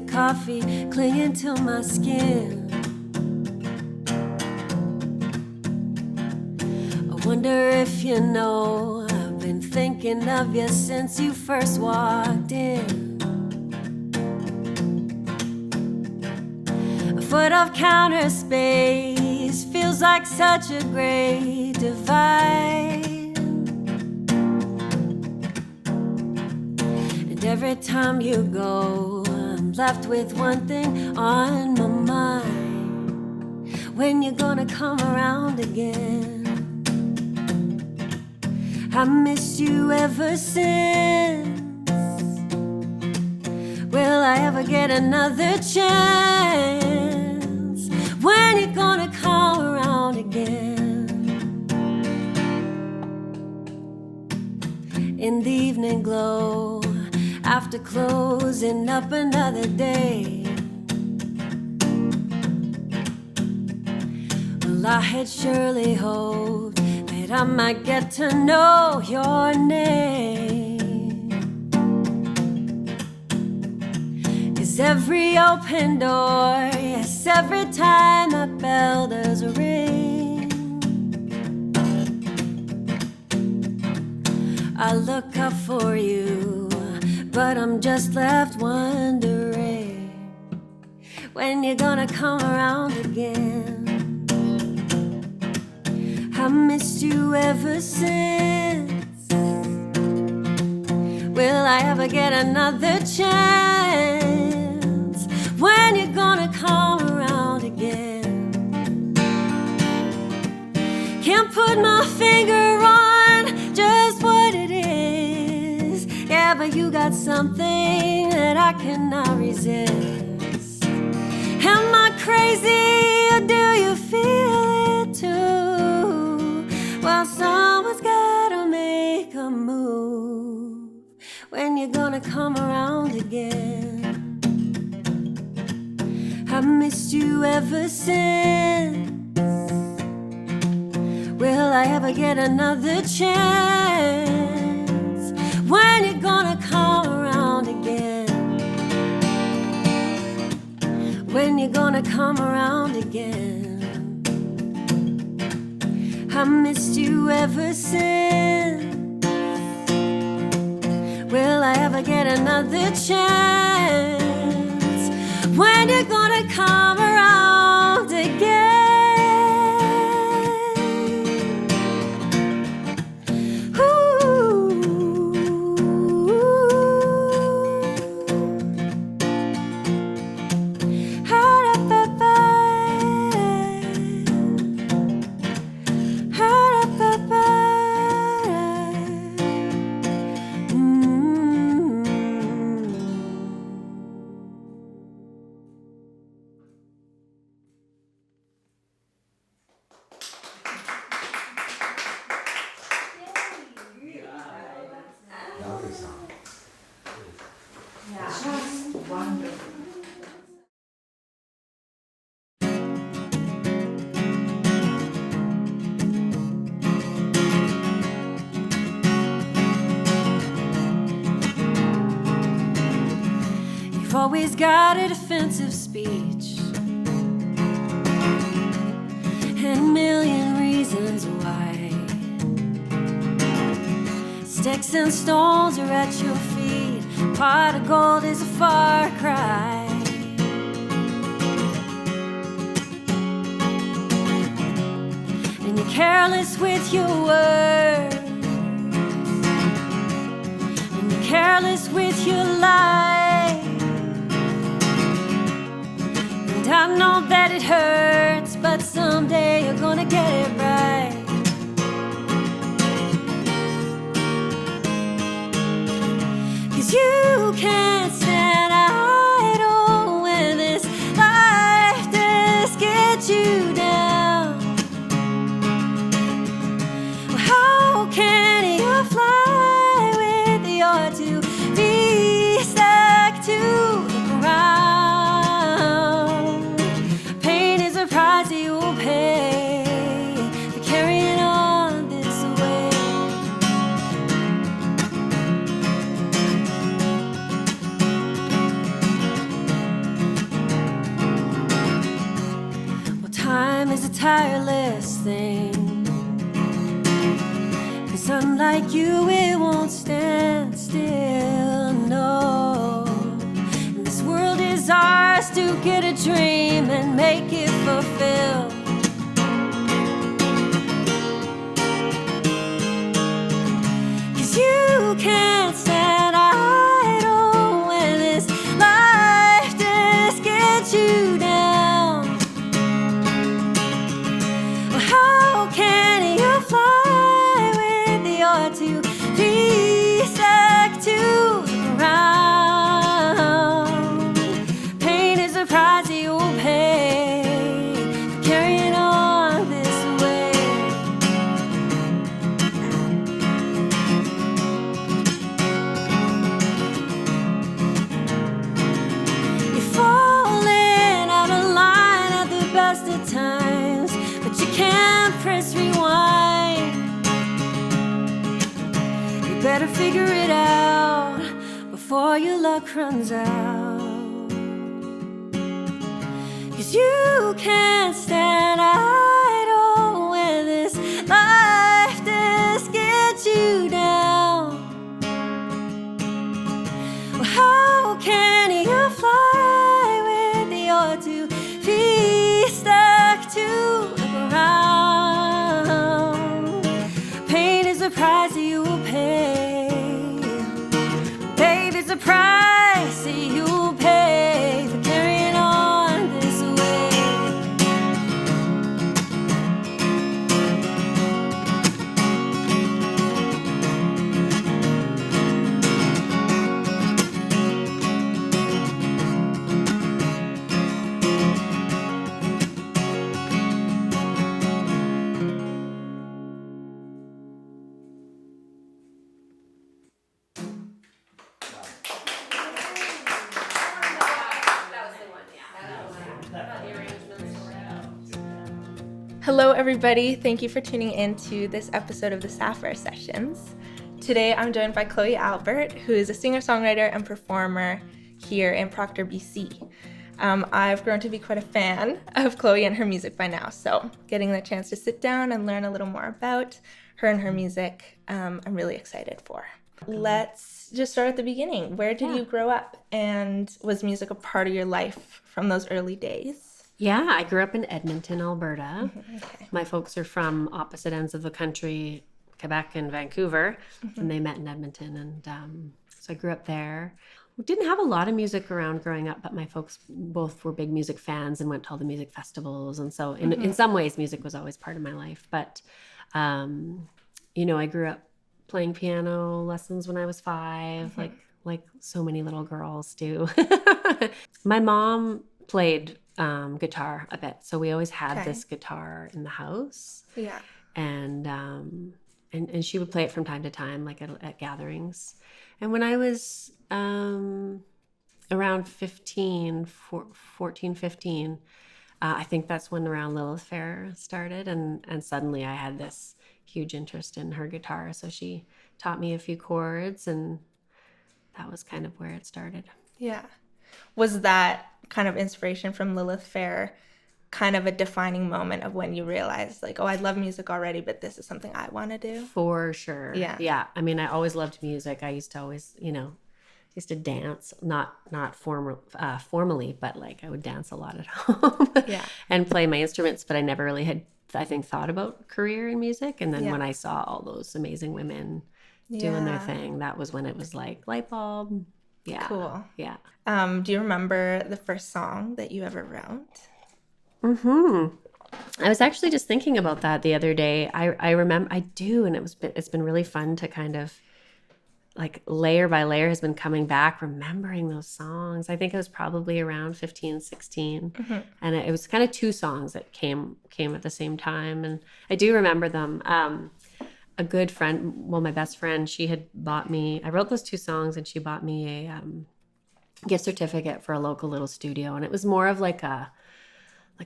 of coffee clinging to my skin. I wonder if you know I've been thinking of you since you first walked in. A foot of counter space feels like such a great divide. And every time you go, I'm left with one thing on my mind. When you gonna come around again? I missed you ever since. Will I ever get another chance? When you gonna come around again? In the evening glow, after closing up another day, well, I had surely hoped that I might get to know your name. 'Cause every open door, yes, every time that bell does ring, I look up for you, but I'm just left wondering when you're gonna come around again. I missed you ever since. Will I ever get another chance? When you're gonna come around again? Can't put my finger on just what it is. Yeah, but you got something that I cannot resist. Am I crazy or do you feel it too? Well, someone's gotta make a move. When you're gonna come around again? I missed you ever since. Will I ever get another chance? When you're gonna come around again? When you're gonna come around again? I missed you ever since. Will I ever get another chance? When you're gonna come around again? You've always got a defensive speech and a million reasons why. Sticks and stones are at your feet. Pot of gold is a far cry. And you're careless with your words, and you're careless with your life. I know that it hurts, but someday you're gonna get it right. 'Cause you can't stand idle when this life just gets you down. Well, how can you fly with your 2 feet stuck to the ground? Price you'll pay for carrying on this way. time is a tireless thing. 'Cause unlike you, it won't stand still, no. And this world is ours to get a dream and make it fulfilled. You can't stand idle when this life just gets you down. Well, how can you fly with your 2 feet stuck to the ground? Pain is a price you'll pay for carrying on this way. Times, but you can't press rewind. You better figure it out before your luck runs out. 'Cause you can't stand idle when this life just gets you down. Well, how can you fly with your 2 feet stuck to the ground? Pain is the price you will pay. Babe, it's the price you'll pay for carrying on this way. Hello everybody, thank you for tuning in to this episode of the Sapphire Sessions. Today I'm joined by Chloe Albert, who is a singer-songwriter and performer here in Proctor, BC. I've grown to be quite a fan of Chloe and her music by now, so getting the chance to sit down and learn a little more about her and her music, I'm really excited for. Let's just start at the beginning. Where did you grow up, and was music a part of your life from those early days? Yeah, I grew up in Edmonton, Alberta. Okay. My folks are from opposite ends of the country, Quebec and Vancouver, and they met in Edmonton. And so I grew up there. We didn't have a lot of music around growing up, but my folks both were big music fans and went to all the music festivals. And so in some ways, music was always part of my life. But, I grew up playing piano lessons when I was 5, like so many little girls do. My mom played guitar a bit, so we always had this guitar in the house. Yeah. And she would play it from time to time, like at gatherings. And when I was around 14, 15, I think that's when Around Lilith Fair started, and suddenly I had this huge interest in her guitar. So she taught me a few chords, and that was kind of where it started. Yeah. Was that kind of inspiration from Lilith Fair kind of a defining moment of when you realized, like, oh, I love music already, but this is something I want to do? For sure. Yeah. I mean, I always loved music. I used to always, used to dance, not formally, but like I would dance a lot at home and play my instruments, but I never really had, I think, thought about career in music. And then when I saw all those amazing women doing their thing, that was when it was like light bulb. Yeah. Cool. Yeah. Do you remember the first song that you ever wrote? I was actually just thinking about that the other day. I remember, I do, and it's been really fun to kind of like layer by layer has been coming back, remembering those songs. I think it was probably around 15, 16. And it was kind of 2 songs that came at the same time. And I do remember them. A good friend, my best friend, she had bought me, I wrote those 2 songs, and she bought me a gift certificate for a local little studio. And it was more of like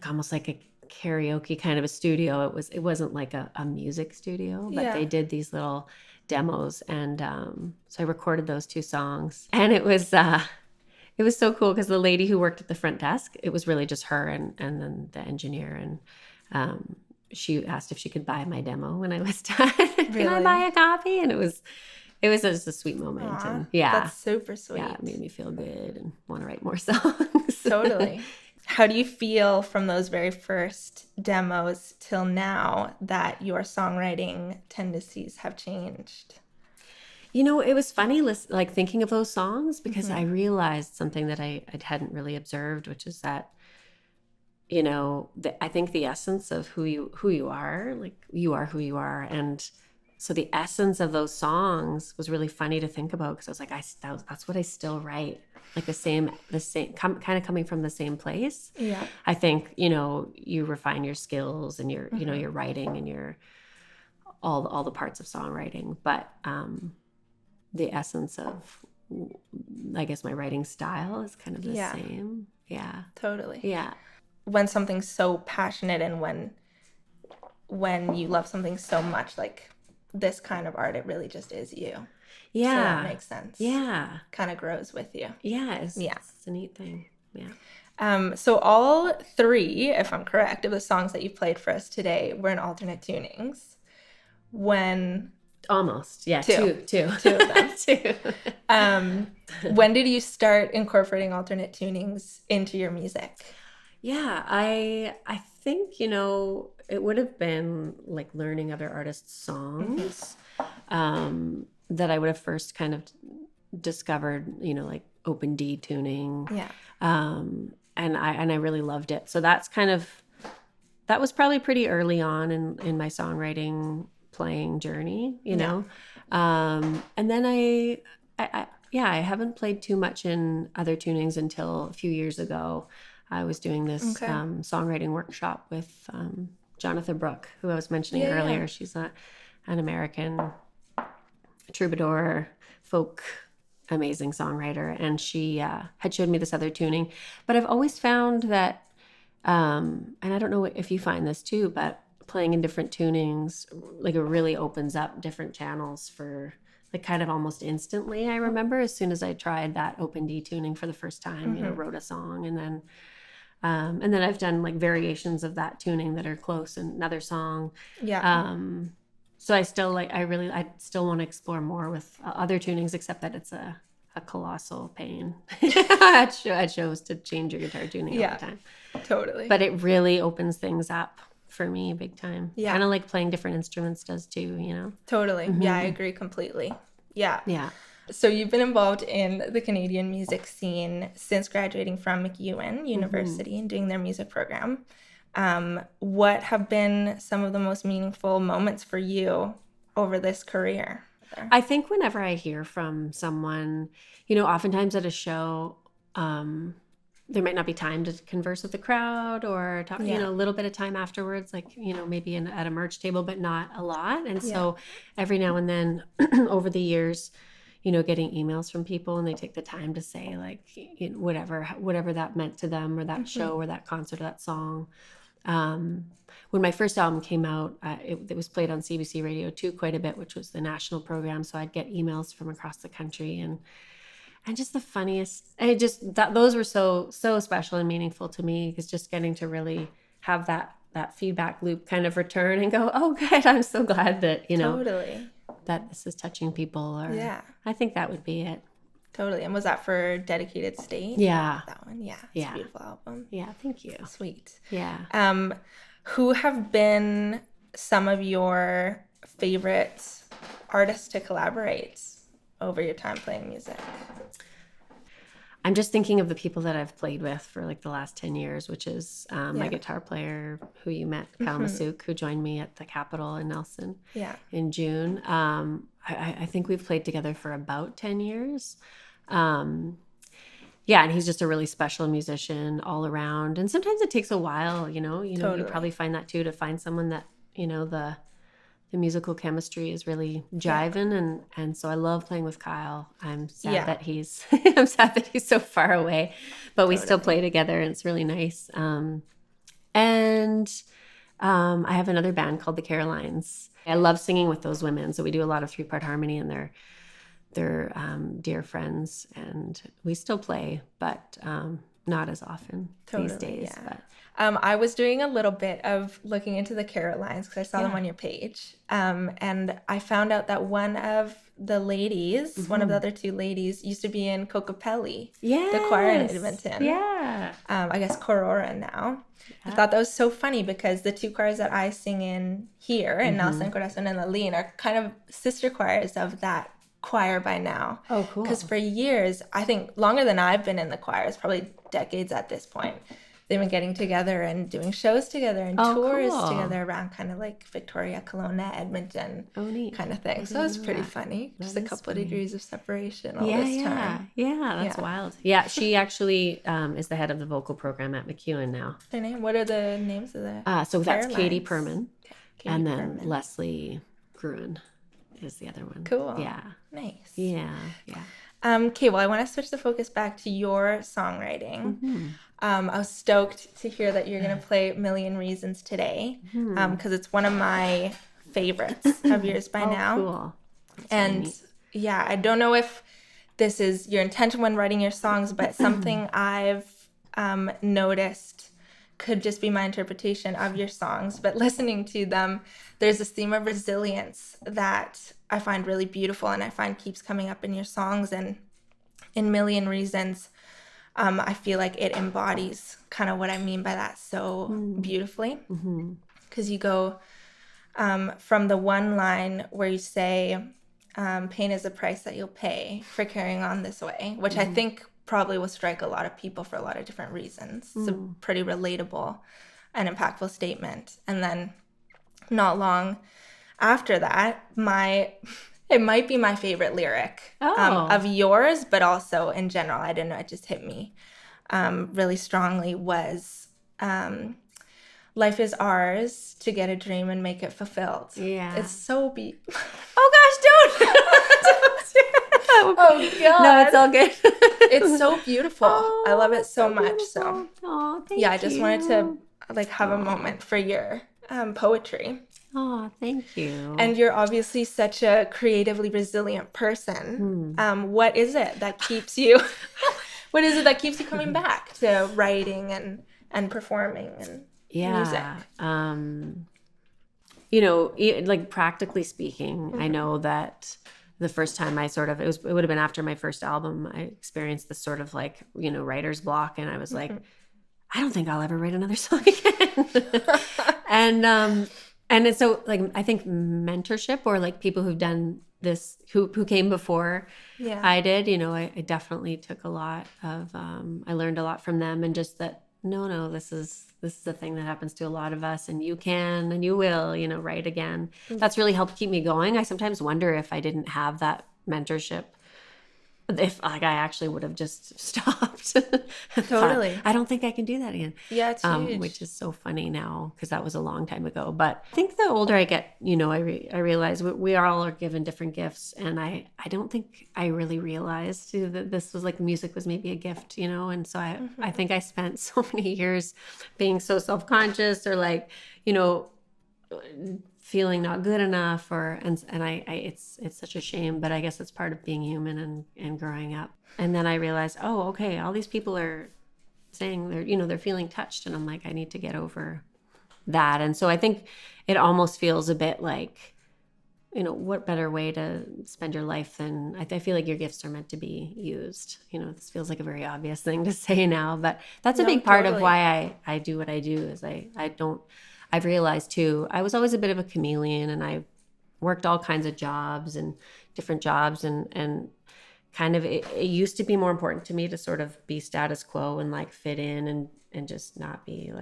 almost like a karaoke kind of a studio. It wasn't like a music studio, but they did these little demos. And so I recorded those 2 songs, and it was so cool because the lady who worked at the front desk, it was really just her and then the engineer. And she asked if she could buy my demo when I was done. Can I Really? buy a copy? And it was just a sweet moment. Aw, And yeah, that's super sweet. yeah, it made me feel good and want to write more songs. Totally. How do you feel from those very first demos till now that your songwriting tendencies have changed? It was funny, like thinking of those songs, because I realized something that I hadn't really observed, which is that, I think the essence of who you are, like you are who you are. And so the essence of those songs was really funny to think about, because I was like, that's what I still write. Like the same, kind of coming from the same place. Yeah. I think, you refine your skills and your, your writing and your, all the parts of songwriting. But, the essence of, I guess, my writing style is kind of the same. Yeah. Totally. Yeah. When something's so passionate and when you love something so much, like this kind of art, it really just is you. Yeah. So that makes sense. Yeah. Kind of grows with you. Yeah. It's a neat thing. Yeah. So all 3, if I'm correct, of the songs that you played for us today were in alternate tunings. Almost. Yeah. Two. Two of them. 2. When did you start incorporating alternate tunings into your music? Yeah, I think, it would have been like learning other artists' songs that I would have first kind of discovered, like open D tuning. Yeah. And I really loved it. So that was probably pretty early on in my songwriting playing journey, know. And then I haven't played too much in other tunings until a few years ago. I was doing this songwriting workshop with Jonathan Brooke, who I was mentioning earlier. Yeah. She's an American troubadour, folk, amazing songwriter. And she had showed me this other tuning. But I've always found that, and I don't know if you find this too, but playing in different tunings, like it really opens up different channels for like kind of almost instantly. I remember as soon as I tried that open D tuning for the first time, wrote a song, and then I've done like variations of that tuning that are close in another song. Yeah. So I still still want to explore more with other tunings, except that it's a colossal pain at shows to change your guitar tuning all the time. Totally. But it really opens things up for me big time. Yeah. Kind of like playing different instruments does too, Totally. Yeah, I agree completely. Yeah. Yeah. So you've been involved in the Canadian music scene since graduating from McEwan University and doing their music program. What have been some of the most meaningful moments for you over this career? I think whenever I hear from someone, oftentimes at a show, there might not be time to converse with the crowd or talk, a little bit of time afterwards, like, maybe at a merch table, but not a lot. And so every now and then over the years, getting emails from people, and they take the time to say like, whatever that meant to them, or that show or that concert or that song. When my first album came out, it was played on CBC Radio 2 quite a bit, which was the national program. So I'd get emails from across the country, and just the funniest, those were so special and meaningful to me, because just getting to really have that feedback loop kind of return and go, oh good, I'm so glad that, Totally. that this is touching people. Or I think that would be it. Totally. And was that for Dedicated State? Yeah. That one? Yeah. It's a beautiful album. Yeah, thank you. Sweet. Yeah. Who have been some of your favorite artists to collaborate over your time playing music? I'm just thinking of the people that I've played with for like the last 10 years, which is my guitar player who you met, Kyle Masuk, who joined me at the Capitol in Nelson in June. I think we've played together for about 10 years. And he's just a really special musician all around. And sometimes it takes a while, totally. You probably find that too, to find someone that, the musical chemistry is really jiving, and so I love playing with Kyle. I'm sad that he's so far away, but we still play together, and it's really nice. And I have another band called the Carolines. I love singing with those women, so we do a lot of 3-part harmony, and they're dear friends, and we still play. But not as often these days. Yeah. But I was doing a little bit of looking into the Carolines because I saw them on your page. And I found out that one of the ladies, one of the other two ladies, used to be in Kokopelli, the choir in Edmonton. Yeah. I guess Corora now. I thought that was so funny because the two choirs that I sing in here, in Nelson, Corazon, and Laline, are kind of sister choirs of that choir by now. Oh, cool. Because for years, I think longer than I've been in the choirs, probably decades at this point, they've been getting together and doing shows together and tours together around kind of like Victoria, Kelowna, Edmonton kind of thing. So it's pretty funny. Just a couple of degrees of separation all this time. Yeah, that's wild. Yeah, she actually is the head of the vocal program at McEwen now. Their name? What are the names of the So that's Katie Perman. Katie and then Perman. Leslie Gruen is the other one. Cool. Yeah. Nice. Yeah. Okay, well, I want to switch the focus back to your songwriting. I was stoked to hear that you're going to play Million Reasons today because it's one of my favorites of yours by now. Cool. And yeah, I don't know if this is your intention when writing your songs, but something I've noticed could just be my interpretation of your songs. But listening to them, there's this theme of resilience that I find really beautiful and I find keeps coming up in your songs. And in Million Reasons, I feel like it embodies kind of what I mean by that so beautifully. Because you go from the one line where you say, pain is the price that you'll pay for carrying on this way, which I think probably will strike a lot of people for a lot of different reasons. It's a pretty relatable and impactful statement. And then not long after that, it might be my favorite lyric of yours, but also in general, I don't know, it just hit me really strongly, was life is ours to get a dream and make it fulfilled. Yeah. It's so oh gosh, don't! Oh god. No, it's all good. It's so beautiful. I love it so much. So thank you. I just wanted to have a moment for your poetry. Oh, thank you. And you're obviously such a creatively resilient person. What is it that keeps you? What is it that keeps you coming back to writing and performing and music? Like practically speaking, I know that the first time it would have been after my first album, I experienced this sort of writer's block, and I was like, I don't think I'll ever write another song again. And it's so I think mentorship or people who've done this, who came before I did, I definitely took a lot of, I learned a lot from them, and just that, no, this is the thing that happens to a lot of us, and you can, and you will, write again. That's really helped keep me going. I sometimes wonder if I didn't have that mentorship, if I actually would have just stopped. Totally. I don't think I can do that again. Yeah, it's huge. Which is so funny now because that was a long time ago. But I think the older I get, I realize we all are given different gifts, and I don't think I really realized that this was music was maybe a gift, and so I think I spent so many years being so self-conscious or feeling not good enough, and it's such a shame, but I guess it's part of being human and growing up. And then I realized, oh, okay, all these people are saying they're feeling touched, and I'm like, I need to get over that. And so I think it almost feels a bit like, what better way to spend your life than, I feel like your gifts are meant to be used. This feels like a very obvious thing to say now, but that's a big part of why I do what I do, is I've realized too, I was always a bit of a chameleon, and I worked all kinds of jobs and different jobs, and kind of it used to be more important to me to sort of be status quo and fit in and just not be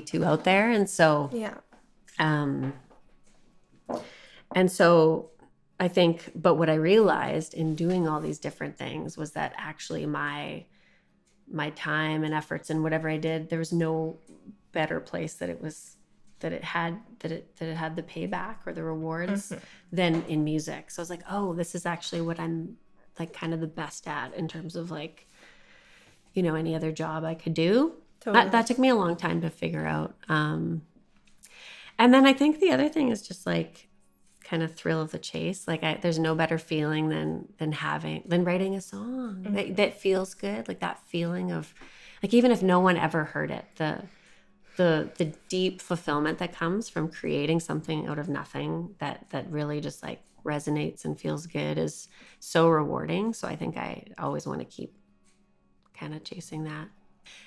too out there. And so and so I think, but what I realized in doing all these different things was that actually my time and efforts and whatever I did, there was no better place that it had the payback or the rewards than in music. So I was like, oh, this is actually what I'm kind of the best at in terms of any other job I could do. Totally. That took me a long time to figure out. And then I think the other thing is just kind kind of thrill of the chase. Like there's no better feeling than writing a song that feels good. Like that feeling of, like, even if no one ever heard it, the deep fulfillment that comes from creating something out of nothing that really just like resonates and feels good is so rewarding. So I think I always want to keep kind of chasing that.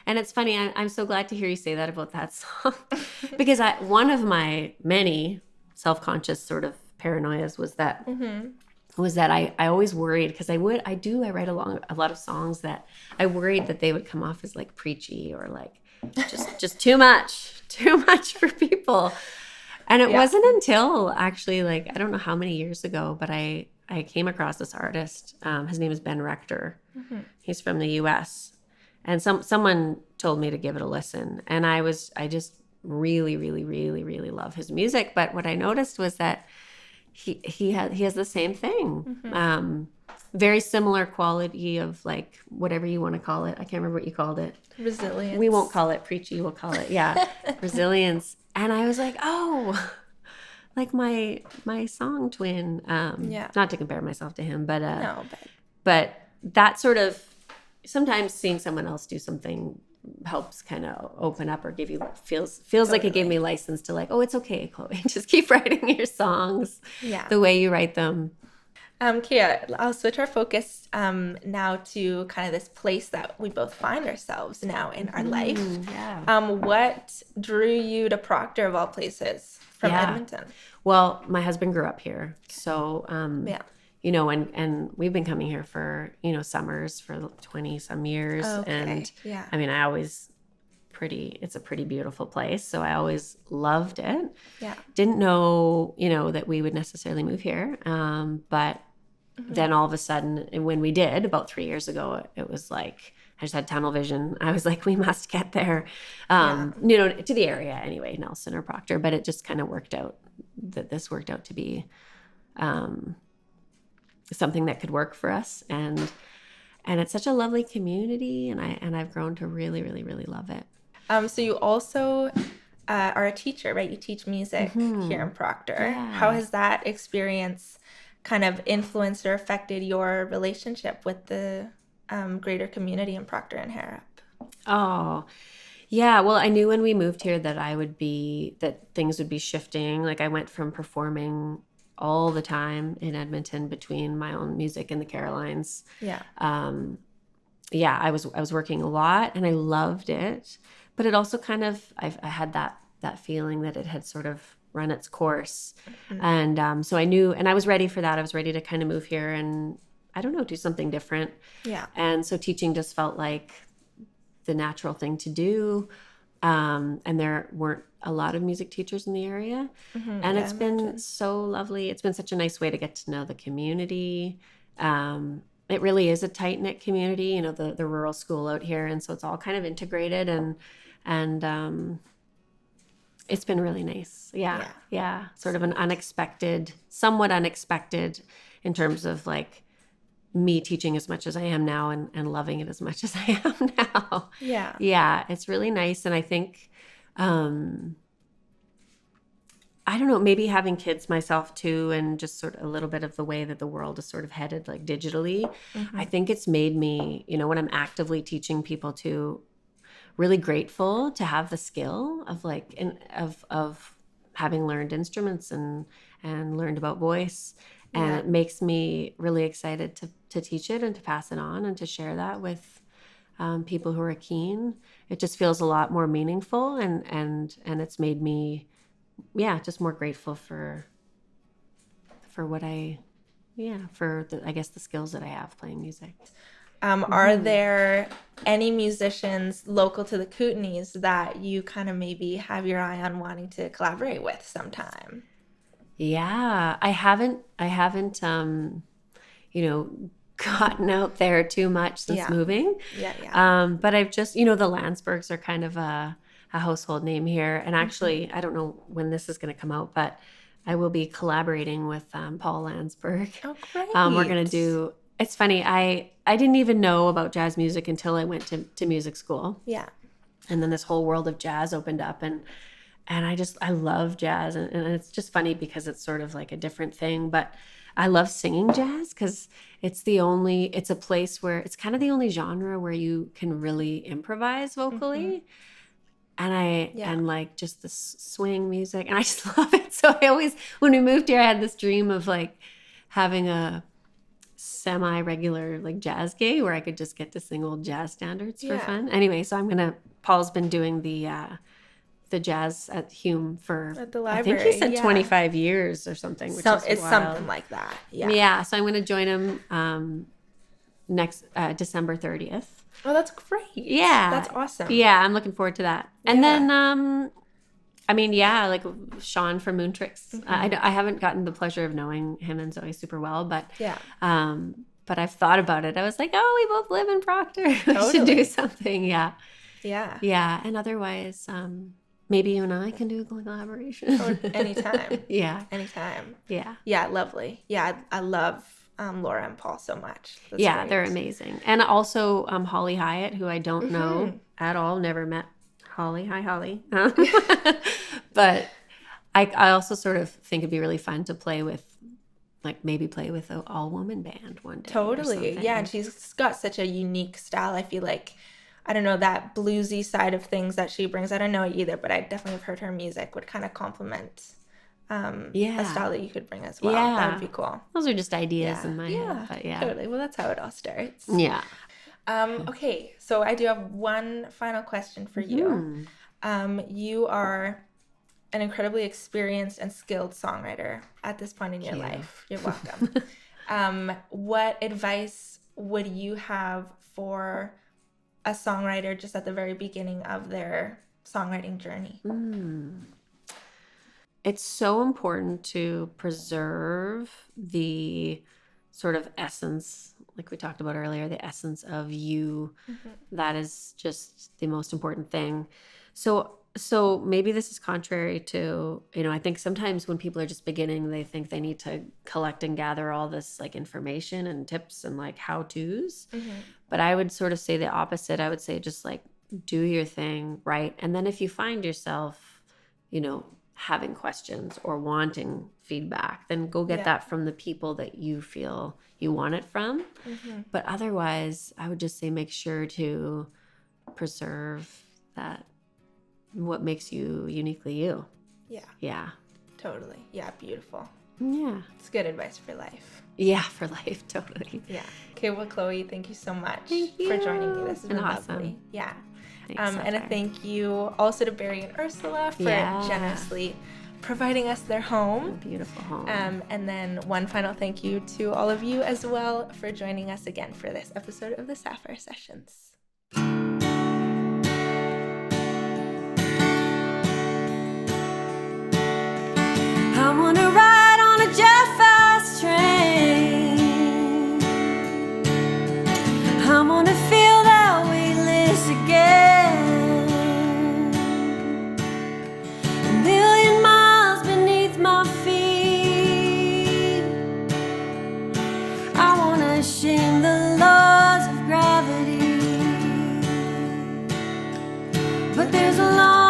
And it's funny, I'm so glad to hear you say that about that song because one of my many self-conscious sort of paranoias was that I always worried, because I write a lot of songs that I worried that they would come off as like preachy or like just too much for people. And it wasn't until actually, like, I don't know how many years ago, but I came across this artist. His name is Ben Rector. He's from the US. And someone told me to give it a listen. And I just really, really, really, really love his music. But what I noticed was that he has the same thing. Very similar quality of, like, whatever you want to call it. I can't remember what you called it. Resilience. We won't call it preachy. We'll call it, resilience. And I was like, oh, like my song twin. Not to compare myself to him, but but that sort of, sometimes seeing someone else do something helps kind of open up or give you, feels like it gave me license to, like, oh, it's okay, Chloe, just keep writing your songs the way you write them. Kia, I'll switch our focus now to kind of this place that we both find ourselves now in our life. What drew you to Proctor, of all places, from Edmonton? Well, my husband grew up here, so you know, and we've been coming here for, you know, summers for 20 some years. And I mean, it's a pretty beautiful place. So I always loved it. Didn't know, you know, that we would necessarily move here. But then all of a sudden, when we did about 3 years ago, it was like, I just had tunnel vision. I was like, we must get there, you know, to the area anyway, Nelson or Proctor. But it just kind of worked out that this worked out to be something that could work for us, and it's such a lovely community, and I've grown to really, really, really love it. So you also are a teacher, right? You teach music here in Proctor. How has that experience kind of influenced or affected your relationship with the greater community in Proctor and Harrop? Oh, yeah. Well, I knew when we moved here that that things would be shifting. Like, I went from performing all the time in Edmonton between my own music and the Carolines. I was working a lot, and I loved it, but it also kind of, I had that feeling that it had sort of run its course. And so I knew, and I was ready for that. I was ready to kind of move here and, I don't know, do something different. And so teaching just felt like the natural thing to do. And there weren't a lot of music teachers in the area. And it's been so lovely. It's been such a nice way to get to know the community. It really is a tight-knit community, you know, the rural school out here. And so it's all kind of integrated, and it's been really nice. Sort of an somewhat unexpected in terms of, like, me teaching as much as I am now and loving it as much as I am now. It's really nice. And I think, I don't know, maybe having kids myself too, and just sort of a little bit of the way that the world is sort of headed, like, digitally, I think it's made me, you know, when I'm actively teaching people to, really grateful to have the skill of, like, of having learned instruments and learned about voice. And it makes me really excited to teach it and to pass it on and to share that with people who are keen. It just feels a lot more meaningful, and it's made me, just more grateful for what I guess the skills that I have playing music. Are there any musicians local to the Kootenays that you kind of maybe have your eye on wanting to collaborate with sometime? I haven't, you know, gotten out there too much since moving. But I've just, you know, the Landsbergs are kind of a household name here. And actually, I don't know when this is going to come out, but I will be collaborating with Paul Landsberg. Oh, great. We're going to do, it's funny, I didn't even know about jazz music until I went to music school. Yeah. And then this whole world of jazz opened up, and I love jazz, and it's just funny because it's sort of like a different thing, but I love singing jazz because it's a place where it's kind of the only genre where you can really improvise vocally. And like just the swing music, and I just love it. So I always, when we moved here, I had this dream of like having a semi-regular like jazz gig where I could just get to sing old jazz standards for fun. Anyway, so Paul's been doing the jazz at Hume for, at the library. I think he said 25 years or something, which is it's wild. something like that. Yeah. Yeah. So I'm going to join him next December 30th. Oh, that's great. Yeah. That's awesome. Yeah, I'm looking forward to that. And then, like Sean from Moontrix. I haven't gotten the pleasure of knowing him and Zoe super well, but but I've thought about it. I was like, oh, we both live in Proctor. We should do something. Yeah. Yeah. Yeah. And otherwise, maybe you and I can do a collaboration. Anytime. Yeah. Anytime. Yeah. Yeah, lovely. Yeah, I love Laura and Paul so much. That's great. They're amazing. And also Holly Hyatt, who I don't know at all, never met Holly. Hi, Holly. But I also sort of think it'd be really fun to play with an all-woman band one day. Totally. Yeah, and she's got such a unique style. I feel like, I don't know, that bluesy side of things that she brings. I don't know it either, but I definitely have heard her music would kind of complement a style that you could bring as well. Yeah. That would be cool. Those are just ideas in my head. But Totally. Well, that's how it all starts. Yeah. Okay, so I do have one final question for you. You are an incredibly experienced and skilled songwriter at this point in your life. You're welcome. What advice would you have for a songwriter just at the very beginning of their songwriting journey? It's so important to preserve the sort of essence, like we talked about earlier, the essence of you. That is just the most important thing. So maybe this is contrary to, I think sometimes when people are just beginning, they think they need to collect and gather all this like information and tips and like how-tos. But I would sort of say the opposite. I would say just like do your thing, right? And then if you find yourself, having questions or wanting feedback, then go get that from the people that you feel you want it from. But otherwise, I would just say make sure to preserve that, what makes you uniquely you. Yeah. Totally. Yeah, beautiful. Yeah. It's good advice for life. Yeah, for life, totally. Yeah. Okay, well, Chloe, thank you so much for joining me. This has been awesome. Lovely. Yeah. Thanks, and a thank you also to Barry and Ursula for generously providing us their home. A beautiful home. And then one final thank you to all of you as well for joining us again for this episode of the Sapphire Sessions. I wanna ride on a jet fast train. I wanna feel that weightless again. A million miles beneath my feet. I wanna shame the laws of gravity. But there's a long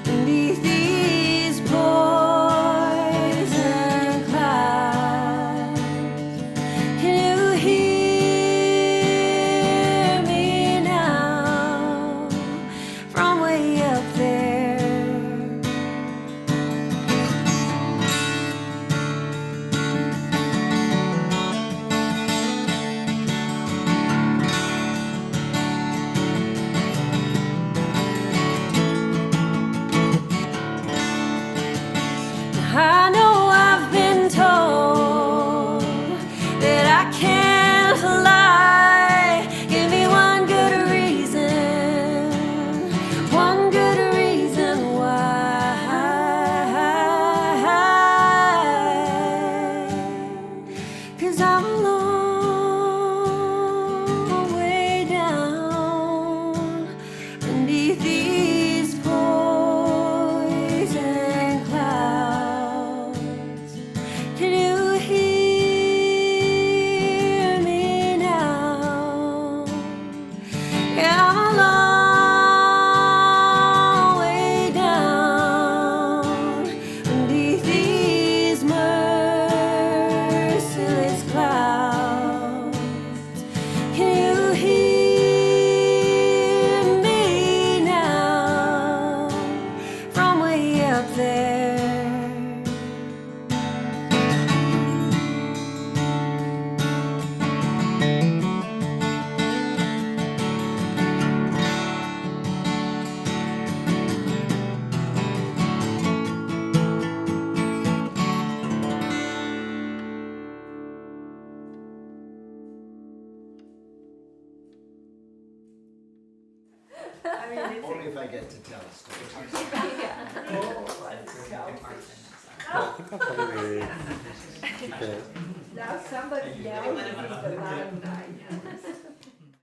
beneath Only if I get to tell a story. I think I'll probably keep it. Now somebody else is the limelight.